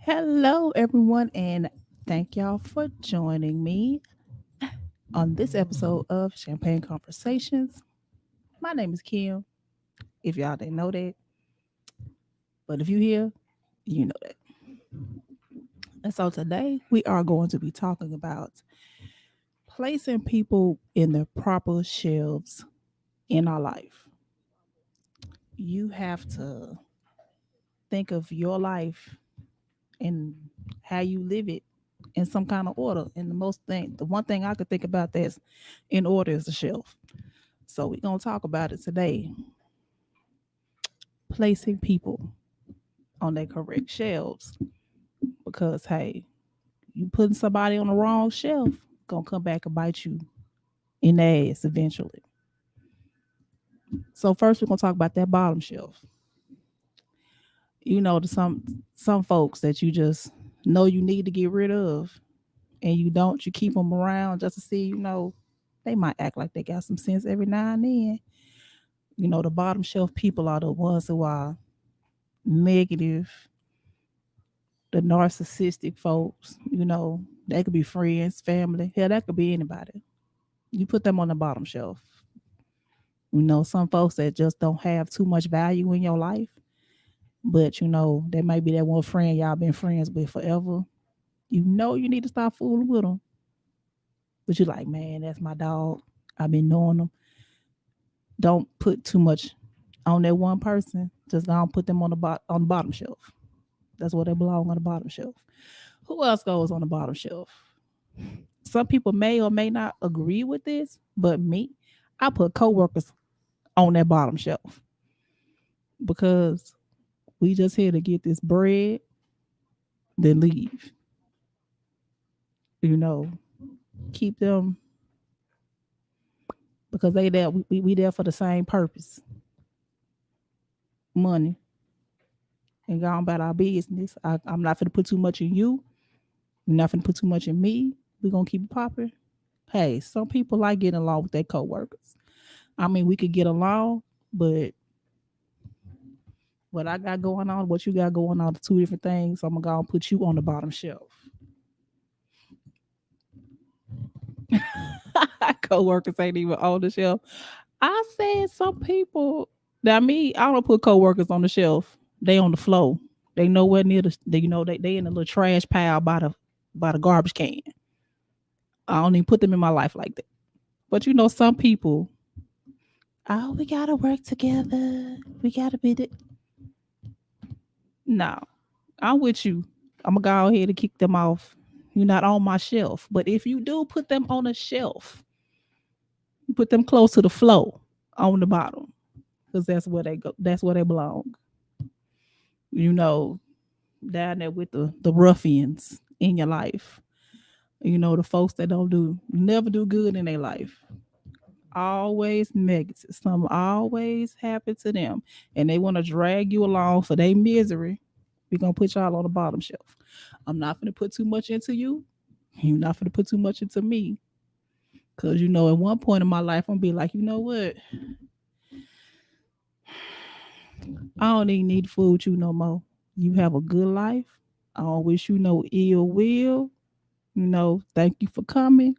Hello, everyone, and thank y'all for joining me on this episode of Champagne Conversations. My name is Kim, if y'all didn't know that, but if you here, you know that. And so today we are going to be talking about placing people in their proper shelves in our life. You have to think of your life and how you live it in some kind of order. And the one thing I could think about that's in order is the shelf. So we're gonna talk about it today. Placing people on their correct shelves. Because hey, you putting somebody on the wrong shelf, gonna come back and bite you in the ass eventually. So first we're gonna talk about that bottom shelf. Some folks that you just know you need to get rid of and you don't, you keep them around just to see, they might act like they got some sense every now and then. The bottom shelf people are the ones who are negative, the narcissistic folks. They could be friends, family. Hell, that could be anybody. You put them on the bottom shelf. Some folks that just don't have too much value in your life, but there might be that one friend y'all been friends with forever. You need to stop fooling with them. But you're like, man, that's my dog. I've been knowing them. Don't put too much on that one person. Just don't put them on the bottom shelf. That's where they belong, on the bottom shelf. Who else goes on the bottom shelf? Some people may or may not agree with this, but me, I put coworkers on that bottom shelf because we just here to get this bread, then leave. You know, keep them because they there. We there for the same purpose, money, and go on about our business. I'm not going to put too much in you. You're not going to put too much in me. We're going to keep it popping. Hey, some people like getting along with their coworkers. I mean, we could get along, but what I got going on, what you got going on, are two different things. So I'm gonna go and put you on the bottom shelf. Coworkers ain't even on the shelf. I said some people. Now me, I don't put coworkers on the shelf. They on the floor. They nowhere near they in a little trash pile by the garbage can. I don't even put them in my life like that. But some people, oh, we gotta work together. We gotta be the no. I'm with you. I'm gonna go ahead and kick them off. You're not on my shelf. But if you do put them on a shelf, you put them close to the floor on the bottom. Because that's where they go. That's where they belong. You know, down there with the ruffians in your life. The folks that don't never do good in their life. Always negative. Something always happen to them. And they want to drag you along for their misery. We're gonna put y'all on the bottom shelf. I'm not gonna put too much into you. You're not gonna put too much into me. Cause at one point in my life, I'm gonna be like, you know what? I don't even need to fool with you no more. You have a good life. I don't wish you no ill will. Thank you for coming.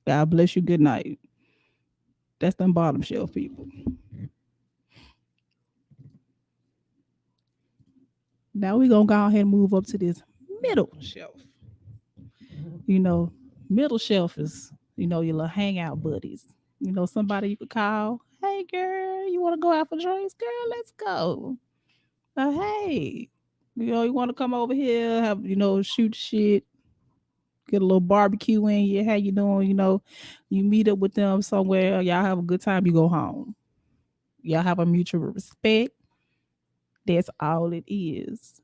God bless you. Good night. That's them bottom shelf people. Now we gonna go ahead and move up to this middle shelf. You know, Middle shelf is, your little hangout buddies. Somebody you could call. Hey girl, you wanna go out for drinks? Girl, let's go. Hey, you want to come over here, have shoot shit, get a little barbecue in you. How you doing? You meet up with them somewhere. Y'all have a good time. You go home. Y'all have a mutual respect. That's all it is.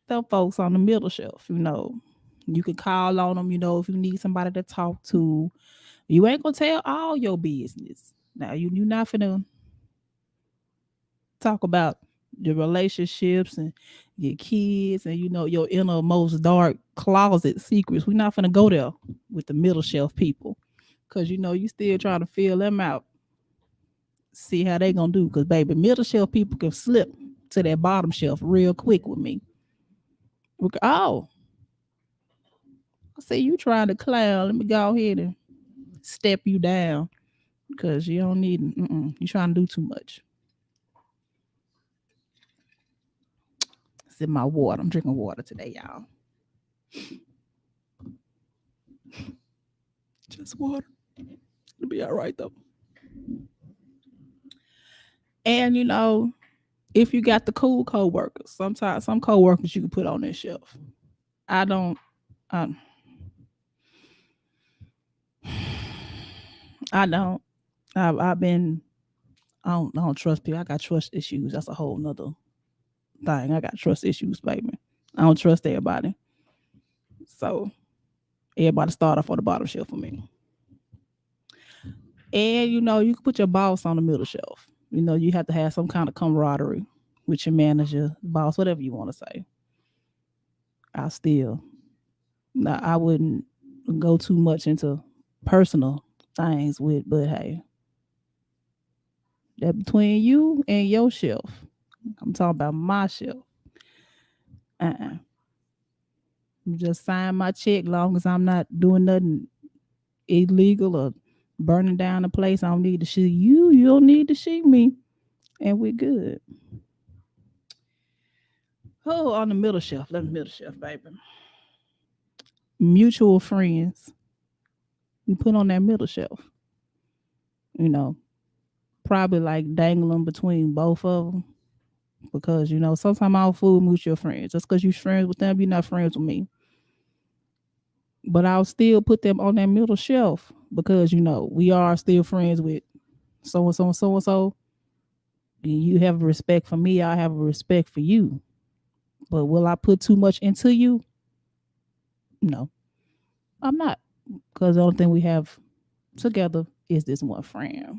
Them folks on the middle shelf. You can call on them. If you need somebody to talk to, you ain't gonna tell all your business. Now you're not finna talk about your relationships and your kids and your innermost dark closet secrets. We're not gonna go there with the middle shelf people because you still trying to fill them out, see how they gonna do. Because baby, middle shelf people can slip to that bottom shelf real quick with me. Oh, I see you trying to clown. Let me go ahead and step you down because you don't need. You trying to do too much. Sip my water. I'm drinking water today, y'all. Just water. It'll be all right though. And if you got the cool coworkers, sometimes some coworkers you can put on that shelf. I don't. I, I don't. I've been. I don't trust people. I got trust issues. That's a whole nother thing. I got trust issues, baby. I don't trust everybody. So everybody start off on the bottom shelf for me. And you can put your boss on the middle shelf. You have to have some kind of camaraderie with your manager, boss, whatever you want to say. I still, now I wouldn't go too much into personal things with, but hey, that between you and your shelf. I'm talking about my shelf. Uh-uh. You just sign my check long as I'm not doing nothing illegal or burning down the place. I don't need to shoot you. You don't need to shoot me. And we're good. Oh, on the middle shelf. Let the middle shelf, baby. Mutual friends. You put on that middle shelf. You know, probably like dangling between both of them. Because, sometimes I'll fool mutual friends. Just because you're friends with them, you're not friends with me. But I'll still put them on that middle shelf because, we are still friends with so and so and so and so. You have a respect for me, I have a respect for you. But will I put too much into you? No, I'm not. Because the only thing we have together is this one friend.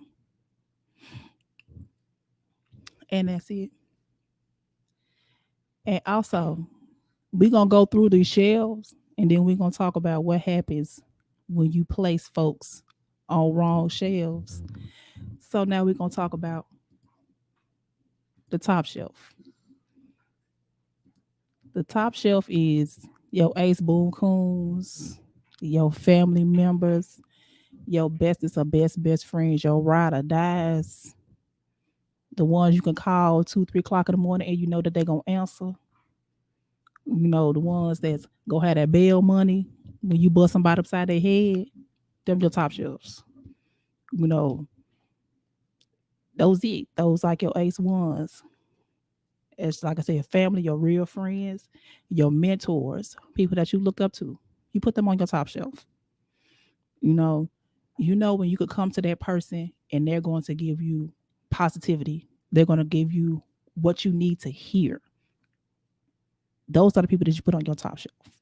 And that's it. And also, we're going to go through these shelves and then we're going to talk about what happens when you place folks on wrong shelves. So now we're going to talk about the top shelf. The top shelf is your ace boon coons, your family members, your bestest or best friends, your ride or dies, the ones you can call 2, 3 o'clock in the morning and you know that they're gonna answer. The ones that's gonna have that bail money when you bust somebody upside their head. Them your top shelves. You know, those like your ace ones. It's like I said, family, your real friends, your mentors, people that you look up to. You put them on your top shelf. You know, when you could come to that person and they're going to give you positivity. They're going to give you what you need to hear. Those are the people that you put on your top shelf.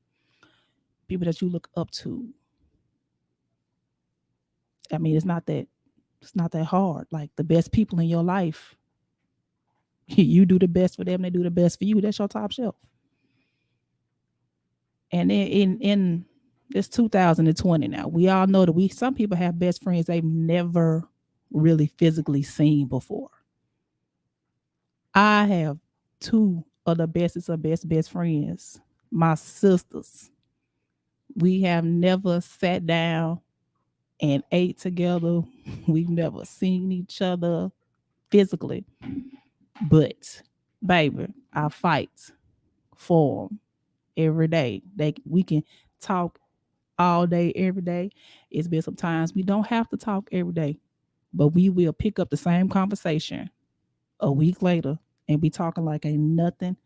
People that you look up to. I mean, it's not that hard. Like the best people in your life, you do the best for them, they do the best for you. That's your top shelf. And then in it's 2020 now. We all know that some people have best friends they've never really physically seen before. I have two of the bestest of best friends, my sisters. We have never sat down and ate together. We've never seen each other physically. But, baby, I fight for them every day. We can talk all day, every day. It's been some times we don't have to talk every day, but we will pick up the same conversation a week later and be talking like ain't nothing.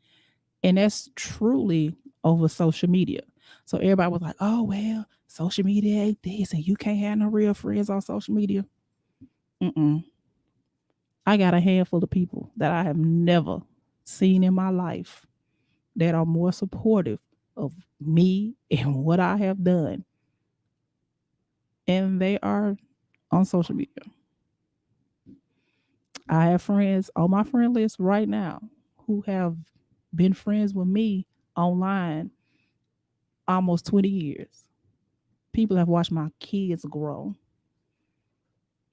And that's truly over social media. So everybody was like, oh, well, social media ain't this, and you can't have no real friends on social media. Mm-mm. I got a handful of people that I have never seen in my life that are more supportive of me and what I have done. And they are on social media. I have friends on my friend list right now who have been friends with me online almost 20 years. People have watched my kids grow.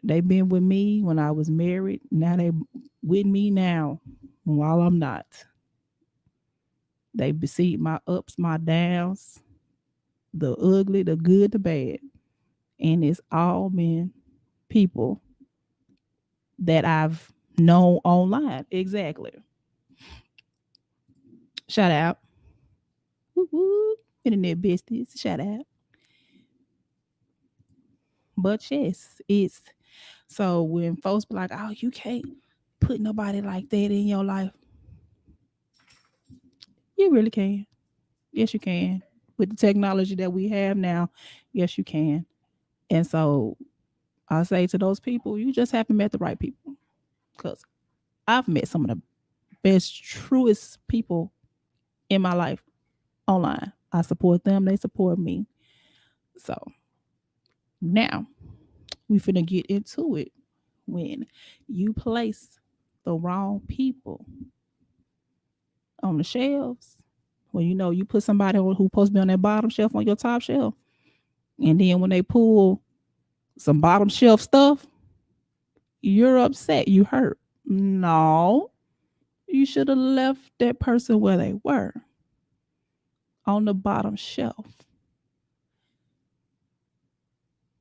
They've been with me when I was married. Now they with me now while I'm not. They see my ups, my downs, the ugly, the good, the bad. And it's all been people that I've known online. Exactly. Shout out. Woo-woo. Internet besties. Shout out. But yes, it's so when folks be like, oh, you can't put nobody like that in your life, you really can. Yes, you can. With the technology that we have now, yes, you can. And so I say to those people, you just haven't met the right people. Because I've met some of the best, truest people in my life online. I support them, they support me. So now we finna get into it. When you place the wrong people on the shelves, when you know you put somebody who's supposed to be on that bottom shelf on your top shelf, and then when they pull some bottom shelf stuff, you're upset, you hurt. No, you should have left that person where they were on the bottom shelf.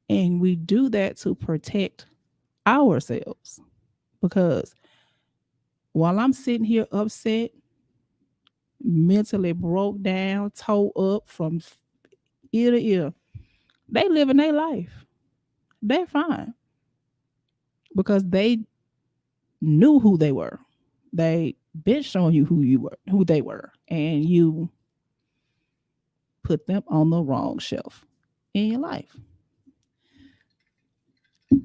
And we do that to protect ourselves because while I'm sitting here upset, mentally broke down, tore up from ear to ear, they living their life. They're fine because they knew who they were. They been showing you who they were, and you put them on the wrong shelf in your life.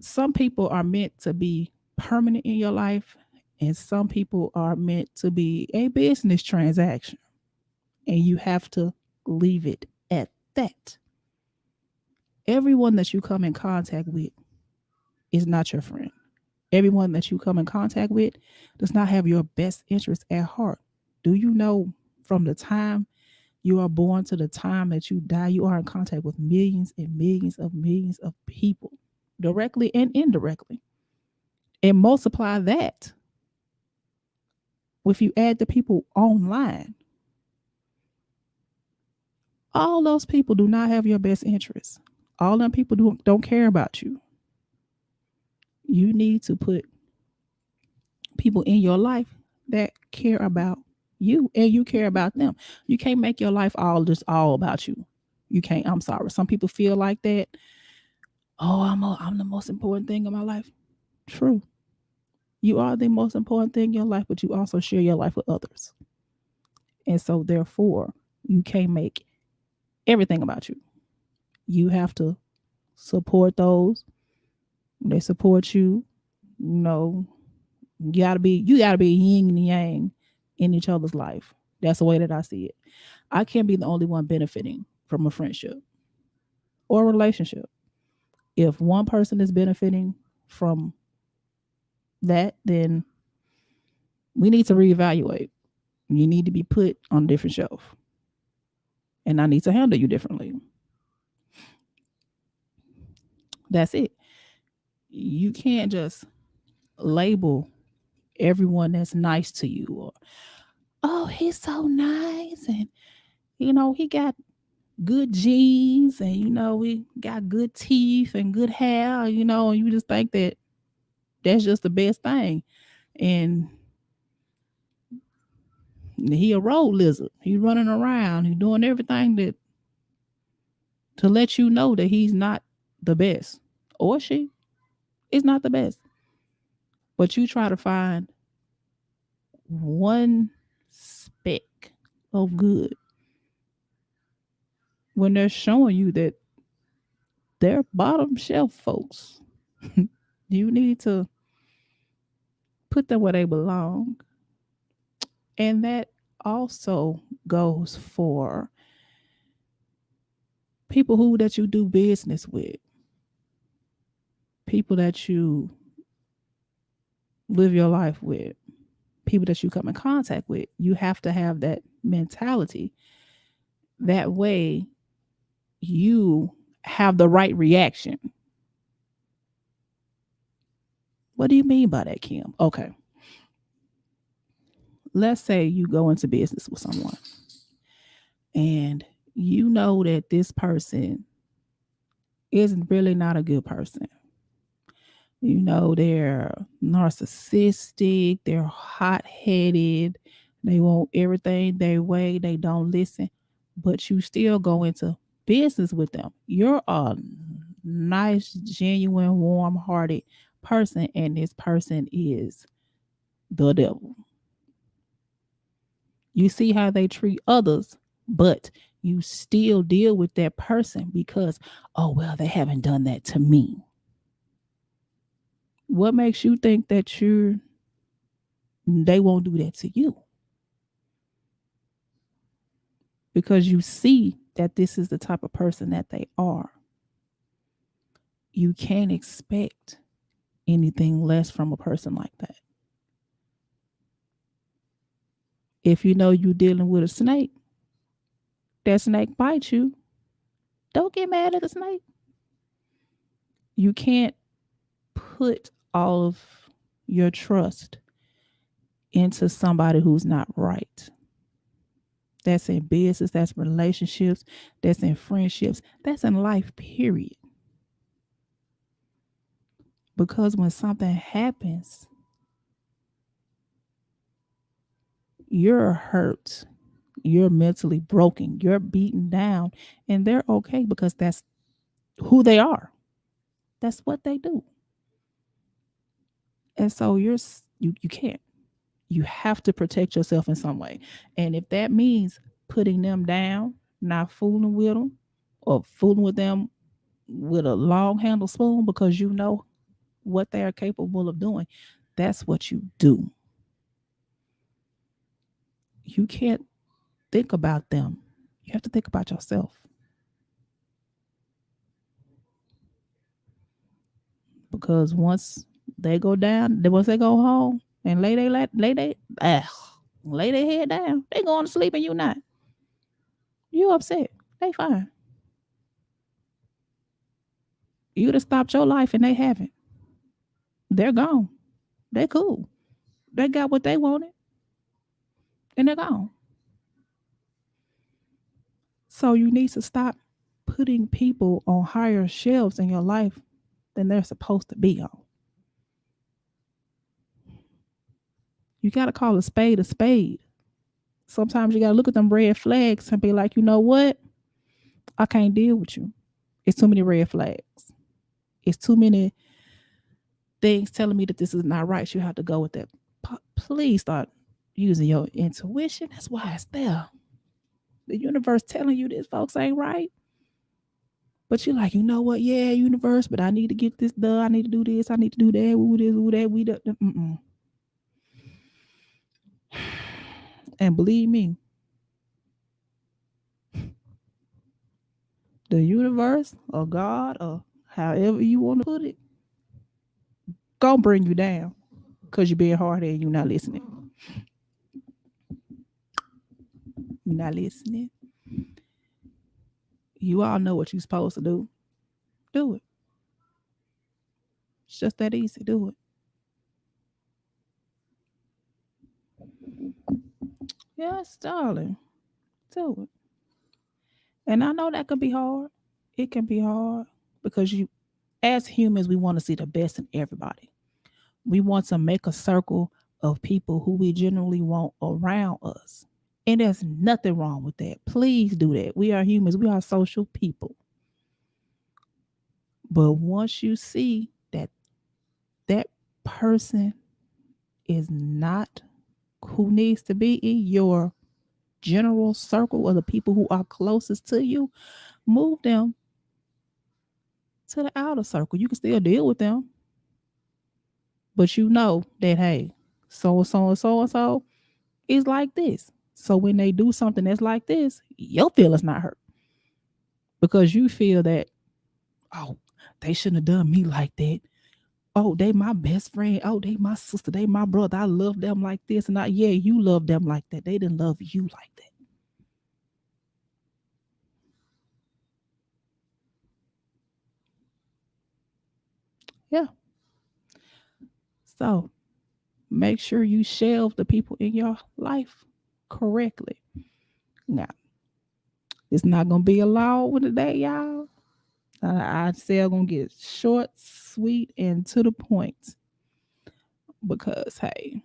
Some people are meant to be permanent in your life, and some people are meant to be a business transaction, and you have to leave it at that. Everyone that you come in contact with is not your friend. Everyone that you come in contact with does not have your best interest at heart. Do you know from the time you are born to the time that you die, you are in contact with millions of people, directly and indirectly. And multiply that if you add the people online. All those people do not have your best interest. All them people don't care about you. You need to put people in your life that care about you and you care about them. You can't make your life all about you. You can't. I'm sorry. Some people feel like that. Oh, I'm the most important thing in my life. True. You are the most important thing in your life, but you also share your life with others. And so therefore, you can't make everything about you. You have to support those. They support you. You know, you gotta be yin and yang in each other's life. That's the way that I see it. I can't be the only one benefiting from a friendship or a relationship. If one person is benefiting from that, then we need to reevaluate. You need to be put on a different shelf. And I need to handle you differently. That's it. You can't just label everyone that's nice to you or, oh, he's so nice. And, he got good genes and, we got good teeth and good hair, and you just think that that's just the best thing. And he a road lizard. He's running around. He's doing everything that to let you know that he's not the best. Or she is not the best. But you try to find one speck of good when they're showing you that they're bottom shelf folks. You need to put them where they belong. And that also goes for people who that you do business with, people that you live your life with, people that you come in contact with. You have to have that mentality. That way you have the right reaction. What do you mean by that, Kim? Okay. Let's say you go into business with someone and you know that this person is really not a good person. You know, they're narcissistic, they're hot headed, they want everything their way, they don't listen, but you still go into business with them. You're a nice, genuine, warm hearted person, and this person is the devil. You see how they treat others, but you still deal with that person because, oh, well, they haven't done that to me. What makes you think that they won't do that to you? Because you see that this is the type of person that they are. You can't expect anything less from a person like that. If you know you're dealing with a snake, that snake bites you, don't get mad at the snake. You can't put all of your trust into somebody who's not right. That's in business, that's in relationships, that's in friendships, that's in life, period. Because when something happens, you're hurt, you're mentally broken, you're beaten down, and they're okay because that's who they are. That's what they do. And so you can't. You have to protect yourself in some way. And if that means putting them down, not fooling with them, or fooling with them with a long handle spoon because you know what they are capable of doing, that's what you do. You can't think about them. You have to think about yourself. Because once they go down, then once they go home and lay their head down, they going to sleep and you not. You upset. They fine. You'd have stopped your life and they haven't. They're gone. They cool. They got what they wanted and they're gone. So you need to stop putting people on higher shelves in your life than they're supposed to be on. You got to call a spade a spade. Sometimes you got to look at them red flags and be like, you know what? I can't deal with you. It's too many red flags. It's too many things telling me that this is not right. You have to go with that. Please start using your intuition. That's why it's there. The universe telling you this, folks, ain't right. But you're like, you know what? Yeah, universe, but I need to get this done. I need to do this. I need to do that. We this, we that. We that. Mm-mm. And believe me, the universe or God or however you want to put it, gonna bring you down because you're being hard and you're not listening. You're not listening. You all know what you're supposed to do. Do it. It's just that easy. Do it. Yes, darling. Do it. And I know that could be hard. It can be hard because as humans, we want to see the best in everybody. We want to make a circle of people who we generally want around us. And there's nothing wrong with that. Please do that. We are humans, we are social people. But once you see that that person is not who needs to be in your general circle of the people who are closest to you, move them to the outer circle. You can still deal with them, but you know that, hey, so and so and so and so is like this. So when they do something that's like this, your feelings not hurt because you feel that, oh, they shouldn't have done me like that. Oh, they my best friend. Oh, they my sister. They my brother. I love them like this. And yeah, you love them like that. They didn't love you like that. Yeah. So make sure you shelve the people in your life correctly. Now, It's not gonna be a long one today, y'all. I say I'm gonna get short, sweet, and to the point because hey,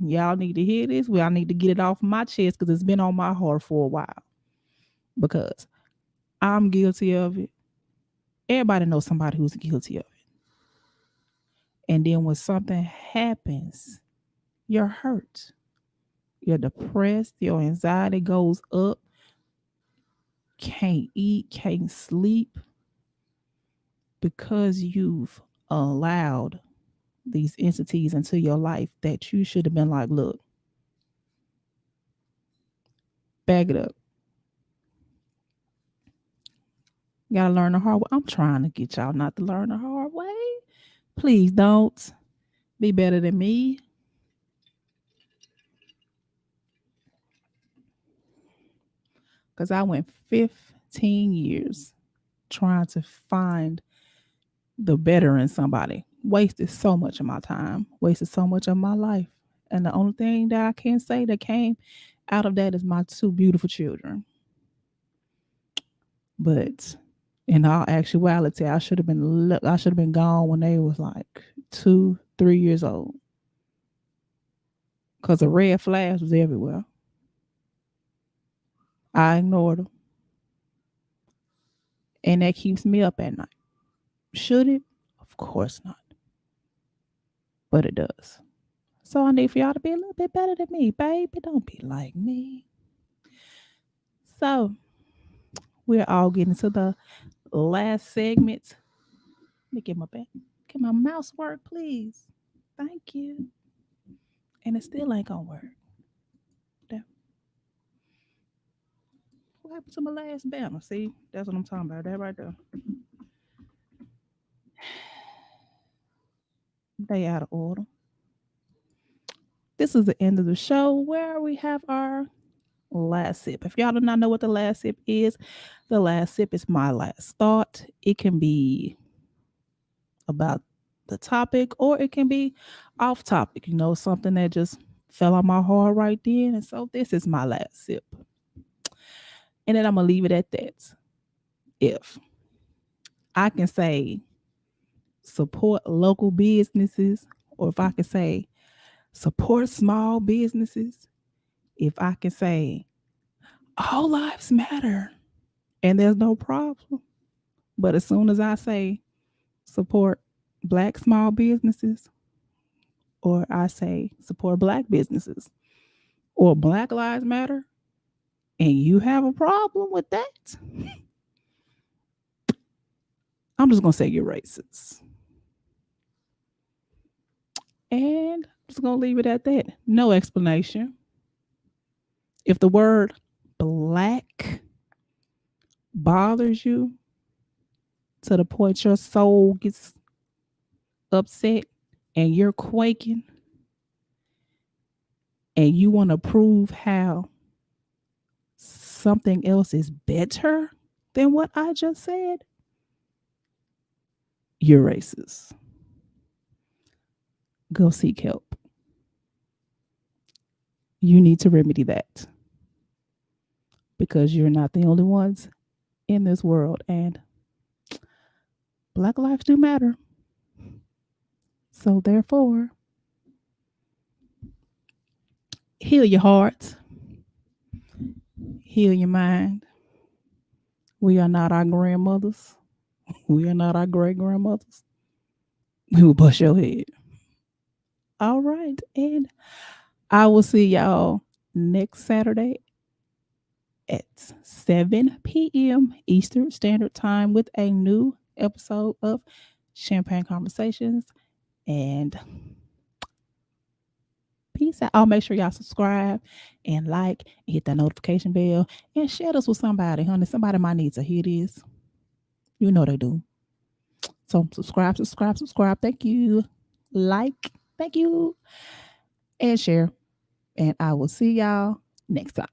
y'all need to hear this. Well, I need to get it off my chest because it's been on my heart for a while. Because I'm guilty of it. Everybody knows somebody who's guilty of it. And then when something happens, you're hurt. You're depressed. Your anxiety goes up. Can't eat, can't sleep because you've allowed these entities into your life that you should have been like, look, bag it up. You gotta learn the hard way. I'm trying to get y'all not to learn the hard way. Please don't be better than me. Because I went 15 years trying to find the better in somebody. Wasted so much of my time, wasted so much of my life. And the only thing that I can say that came out of that is my two beautiful children. But in all actuality, I should have been gone when they was like 2, 3 years old. Cause the red flags was everywhere. I ignored them, and that keeps me up at night. Should it? Of course not, but it does. So I need for y'all to be a little bit better than me, baby. Don't be like me. So we're all getting to the last segment. Let me get my back. Can my mouse work, please? Thank you. And it still ain't gonna work. Damn. What happened to my last banner? See, that's what I'm talking about. That right there. They out of order. This is the end of the show where we have our last sip. If y'all do not know what the last sip is, the last sip is my last thought. It can be about the topic or it can be off topic, something that just fell on my heart right then. And so this is my last sip. And then I'm going to leave it at that. If I can say support local businesses, or if I can say support small businesses, if I can say all lives matter and there's no problem. But as soon as I say support Black small businesses, or I say support Black businesses, or Black Lives Matter, and you have a problem with that, I'm just going to say you're racist. And I'm just going to leave it at that. No explanation. If the word Black bothers you to the point your soul gets upset and you're quaking and you want to prove how something else is better than what I just said, you're racist. Go seek help. You need to remedy that because you're not the only ones in this world, and Black lives do matter. So therefore, heal your heart, heal your mind. We are not our grandmothers. We are not our great grandmothers. We will bust your head. All right. And I will see y'all next Saturday at 7 p.m. Eastern Standard Time with a new episode of Champagne Conversations. And peace out. I'll make sure y'all subscribe and like and hit that notification bell and share this with somebody, honey. Somebody might need to hear this. You know they do. So subscribe, subscribe, subscribe. Thank you. Like, thank you. And share. And I will see y'all next time.